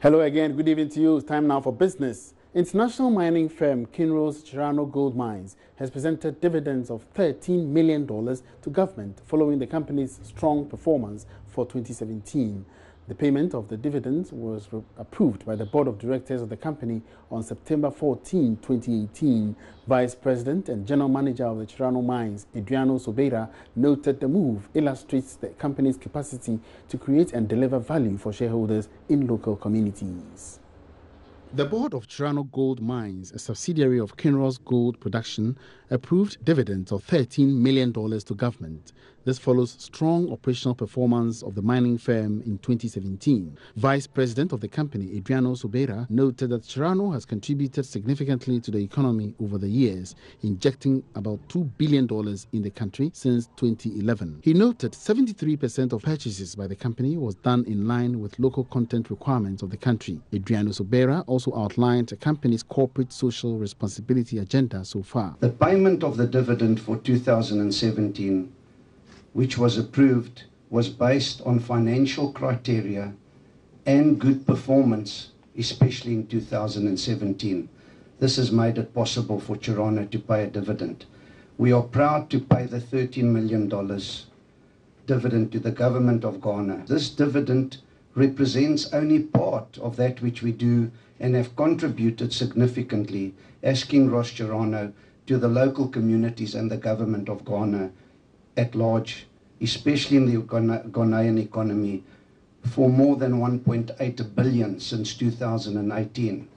Hello again, good evening to you. It's time now for business. International mining firm Kinross Chirano Gold Mines has presented dividends of $13 million to government following the company's strong performance for 2017. The payment of the dividends was approved by the board of directors of the company on September 14, 2018. Vice President and General Manager of the Chirano Mines, Adriano Sobeira, noted the move illustrates the company's capacity to create and deliver value for shareholders in local communities. The board of Chirano Gold Mines, a subsidiary of Kinross Gold Production, approved dividends of $13 million to government. This follows strong operational performance of the mining firm in 2017. Vice President of the company, Adriano Sobeira, noted that Chirano has contributed significantly to the economy over the years, injecting about $2 billion in the country since 2011. He noted 73% of purchases by the company was done in line with local content requirements of the country. Adriano Sobeira also outlined the company's corporate social responsibility agenda so far. The payment of the dividend for 2017, which was approved, was based on financial criteria and good performance, especially in 2017. This has made it possible for Chirano to pay a dividend. We are proud to pay the $13 million dividend to the government of Ghana. This dividend represents only part of that which we do and have contributed significantly as Kinross Chirano to the local communities and the government of Ghana at large, especially in the Ghanaian economy, for more than 1.8 billion since 2018.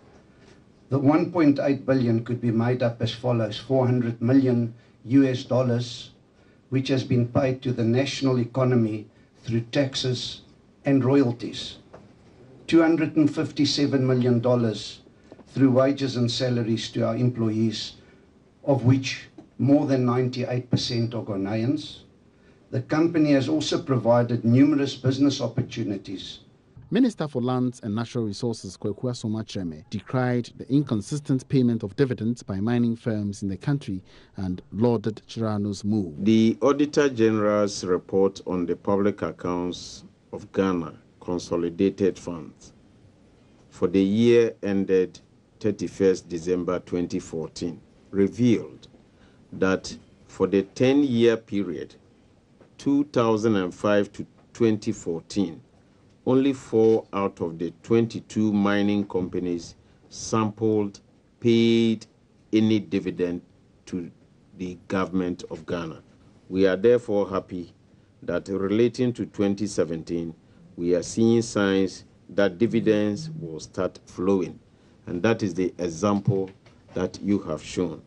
The 1.8 billion could be made up as follows: $400 million US, which has been paid to the national economy through taxes and royalties, $257 million through wages and salaries to our employees, of which more than 98% are Ghanaians. The company has also provided numerous business opportunities. Minister for Lands and Natural Resources, Kwaku Asomah-Kyereme, decried the inconsistent payment of dividends by mining firms in the country and lauded Chirano's move. The Auditor General's report on the public accounts of Ghana Consolidated Funds for the year ended 31st December 2014 revealed that for the 10-year period 2005 to 2014, only 4 out of the 22 mining companies sampled paid any dividend to the government of Ghana. We are therefore happy that relating to 2017, we are seeing signs that dividends will start flowing, and that is the example that you have shown.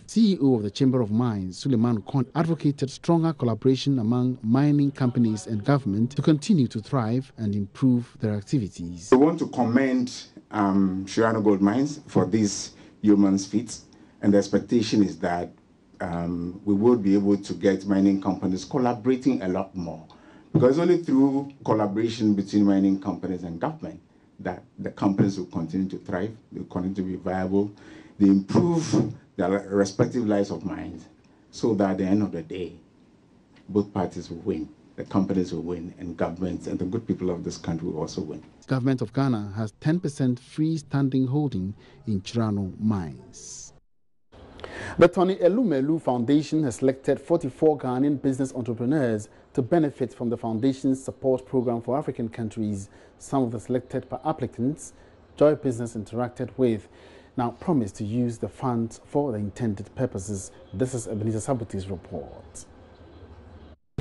CEO of the Chamber of Mines, Suleiman Kon, advocated stronger collaboration among mining companies and government to continue to thrive and improve their activities. We want to commend Chirano Gold Mines for these yeoman's feats, and the expectation is that we will be able to get mining companies collaborating a lot more, because only through collaboration between mining companies and government that the companies will continue to thrive, they will continue to be viable, they improve their respective lives of mines, so that at the end of the day, both parties will win. The companies will win, and governments and the good people of this country will also win. The government of Ghana has 10% free-standing holding in Chirano Mines. The Tony Elumelu Foundation has selected 44 Ghanaian business entrepreneurs to benefit from the foundation's support program for African countries. Some of the selected applicants Joy Business interacted with now promise to use the funds for the intended purposes. This is Ebenezer Sabuti's report.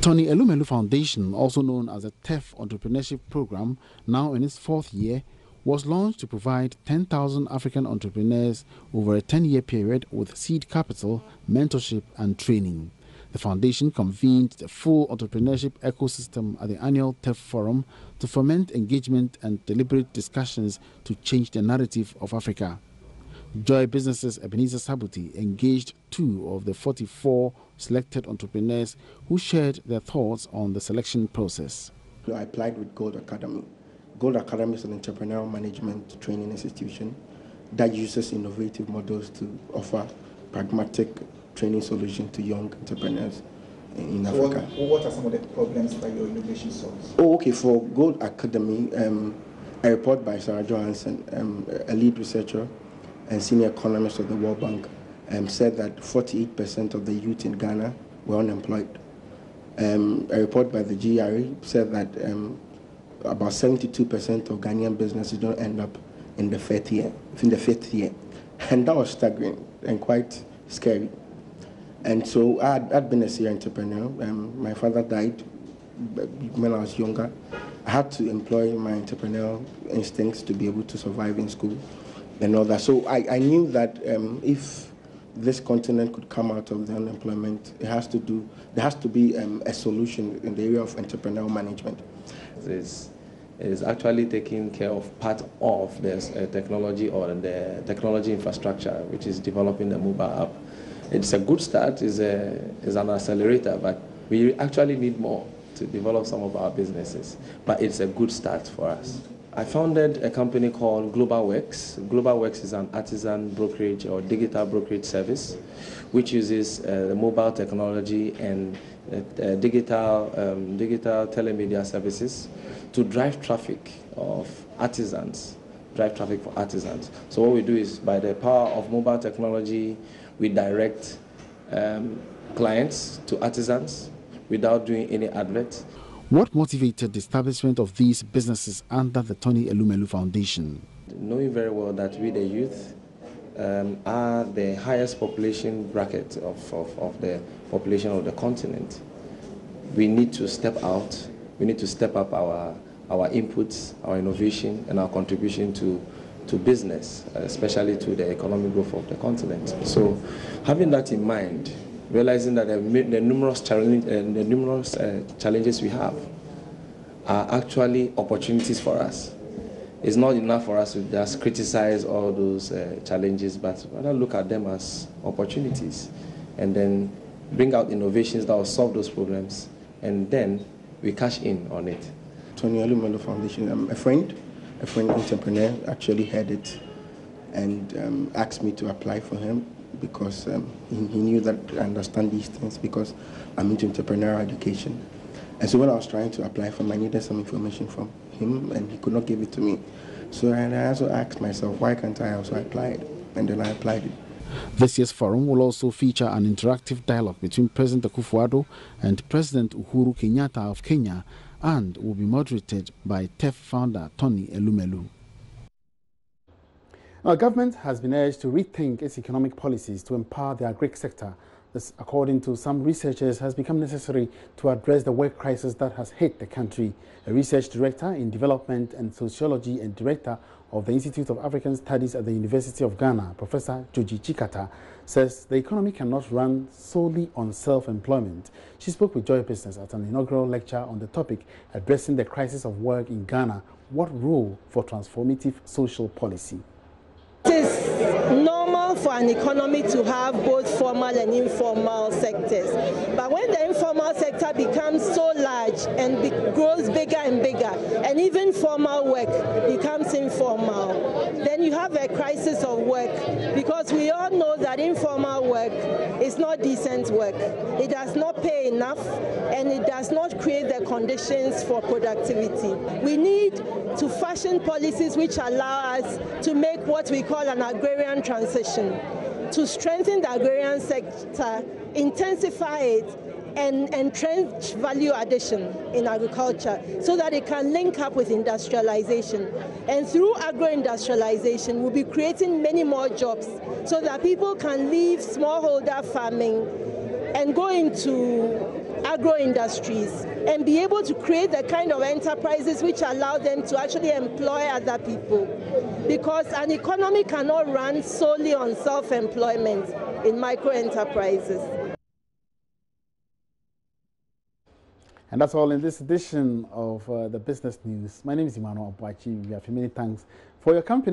Tony Elumelu Foundation, also known as the TEF Entrepreneurship Program, now in its 4th year, was launched to provide 10,000 African entrepreneurs over a 10-year period with seed capital, mentorship and training. The foundation convened the full entrepreneurship ecosystem at the annual TEF Forum to foment engagement and deliberate discussions to change the narrative of Africa. Joy Business's Ebenezer Sabuti engaged 2 of the 44 selected entrepreneurs who shared their thoughts on the selection process. I applied with Gold Academy. Gold Academy is an entrepreneurial management training institution that uses innovative models to offer pragmatic training solutions to young entrepreneurs in Africa. What are some of the problems that your innovation solves? Oh, okay. For Gold Academy, A report by Sarah Johansson, a lead researcher and senior economist of the World Bank, said that 48% of the youth in Ghana were unemployed. A report by the GRE said that about 72% of Ghanaian businesses don't end up in the fifth year. And that was staggering and quite scary. And so I'd been a serial entrepreneur. My father died when I was younger. I had to employ my entrepreneurial instincts to be able to survive in school and all that. So I knew that if this continent could come out of the unemployment, there has to be a solution in the area of entrepreneurial management. It is actually taking care of part of this technology or the technology infrastructure, which is developing the mobile app. It's a good start, is an accelerator, but we actually need more to develop some of our businesses. But it's a good start for us. I founded a company called GlobalWorks. GlobalWorks is an artisan brokerage or digital brokerage service, which uses mobile technology and digital telemedia services to drive traffic of artisans, drive traffic for artisans. So what we do is, by the power of mobile technology, we direct clients to artisans without doing any adverts. What motivated the establishment of these businesses under the Tony Elumelu Foundation? Knowing very well that we, the youth, are the highest population bracket of the population of the continent, we need to step out. We need to step up our inputs, our innovation, and our contribution to business, especially to the economic growth of the continent. So, having that in mind, realizing that the numerous challenges we have are actually opportunities for us. It's not enough for us to just criticize all those challenges, but rather look at them as opportunities and then bring out innovations that will solve those problems, and then we cash in on it. Tony Elumelu Foundation, a friend entrepreneur actually heard it and asked me to apply for him because he knew that I understand these things because I'm into entrepreneurial education. And so when I was trying to apply for him, I needed some information from him and he could not give it to me. So I also asked myself, why can't I also apply it? And then I applied it. This year's forum will also feature an interactive dialogue between President Akufo-Addo and President Uhuru Kenyatta of Kenya, and will be moderated by TEF founder Tony Elumelu. Our government has been urged to rethink its economic policies to empower the agri sector. This, according to some researchers, has become necessary to address the work crisis that has hit the country. A research director in development and sociology and director of the Institute of African Studies at the University of Ghana, Professor Joji Chikata, says the economy cannot run solely on self-employment. She spoke with Joy Business at an inaugural lecture on the topic, Addressing the Crisis of Work in Ghana, What Role for Transformative Social Policy? It is normal for an economy to have both formal and informal sectors. But when the informal sector becomes so large and grows bigger and bigger, and even formal work becomes informal, then you have a crisis of work, because we all know that informal work is not decent work. It does not pay enough, and it does not create the conditions for productivity. We need to fashion policies which allow us to make what we call an agrarian transition, to strengthen the agrarian sector, intensify it, and entrench value addition in agriculture so that it can link up with industrialization. And through agro-industrialization, we'll be creating many more jobs so that people can leave smallholder farming and go into agro-industries and be able to create the kind of enterprises which allow them to actually employ other people. Because an economy cannot run solely on self-employment in micro-enterprises. And that's all in this edition of the Business News. My name is Emmanuel Abwachi. We have many thanks for your company.